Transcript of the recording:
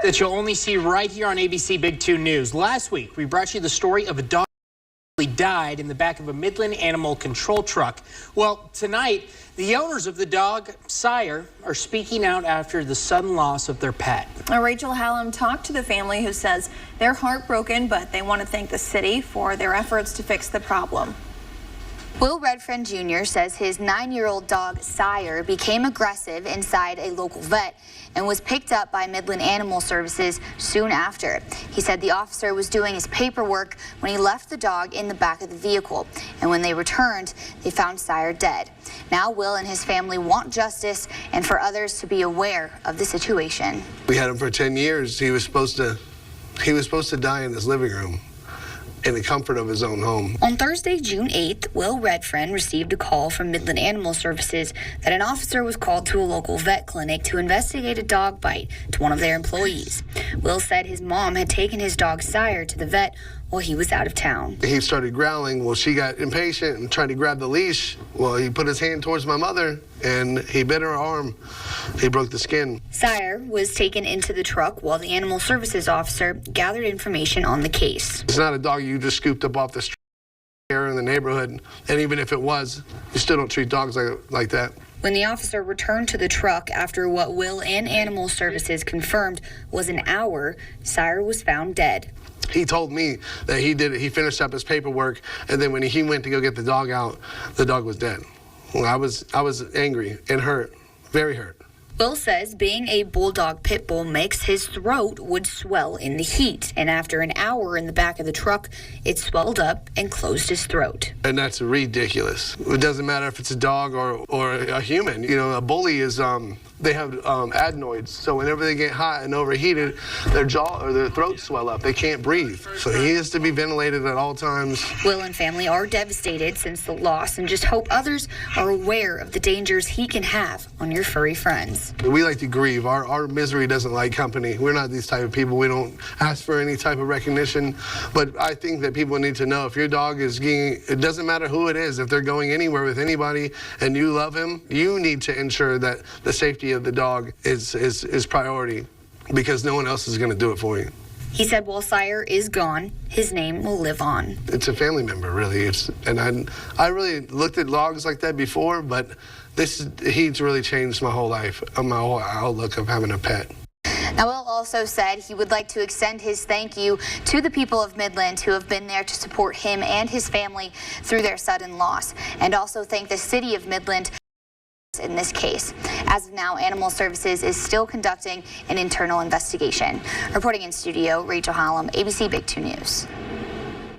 that you'll only see right here on ABC Big 2 News. Last week, we brought you the story of a dog who died in the back of a Midland animal control truck. Well, tonight, the owners of the dog, Sire, are speaking out after the sudden loss of their pet. Rachel Hallam talked to the family, who says they're heartbroken, but they want to thank the city for their efforts to fix the problem. Will Redfriend Jr. says his 9-year-old dog, Sire, became aggressive inside a local vet and was picked up by Midland Animal Services soon after. He said the officer was doing his paperwork when he left the dog in the back of the vehicle, and when they returned, they found Sire dead. Now Will and his family want justice and for others to be aware of the situation. We had him for 10 years. He was supposed to die in his living room, in the comfort of his own home. On Thursday, June 8th, Will Redfriend received a call from Midland Animal Services that an officer was called to a local vet clinic to investigate a dog bite to one of their employees. Will said his mom had taken his dog Sire to the vet while he was out of town. He started growling. Well, she got impatient and tried to grab the leash. Well, he put his hand towards my mother and he bit her arm. He broke the skin. Sire was taken into the truck while the Animal Services officer gathered information on the case. It's not a dog you just scooped up off the street here in the neighborhood. And even if it was, you still don't treat dogs like that. When the officer returned to the truck after what Will and Animal Services confirmed was an hour, Sire was found dead. He told me that he did it. He finished up his paperwork, and then when he went to go get the dog out, the dog was dead. Well, I was angry and hurt, very hurt. Will says being a bulldog pit bull makes his throat would swell in the heat, and after an hour in the back of the truck, it swelled up and closed his throat. And that's ridiculous. It doesn't matter if it's a dog or a human. You know, a bully is they have adenoids, so whenever they get hot and overheated, their jaw or their throat swell up. They can't breathe, so he has to be ventilated at all times. Will and family are devastated since the loss and just hope others are aware of the dangers he can have on your furry friends. We like to grieve. Our misery doesn't like company. We're not these type of people. We don't ask for any type of recognition, but I think that people need to know if your dog is getting, it doesn't matter who it is, if they're going anywhere with anybody and you love him, you need to ensure that the safety of the dog is priority, because no one else is going to do it for you. He said while Sire is gone, his name will live on. It's a family member, really. And I really looked at dogs like that before, but he's really changed my whole life, my whole outlook of having a pet. Now, Will also said he would like to extend his thank you to the people of Midland who have been there to support him and his family through their sudden loss, and also thank the city of Midland in this case. As of now, Animal Services is still conducting an internal investigation. Reporting in studio, Rachel Hallam, ABC Big 2 News.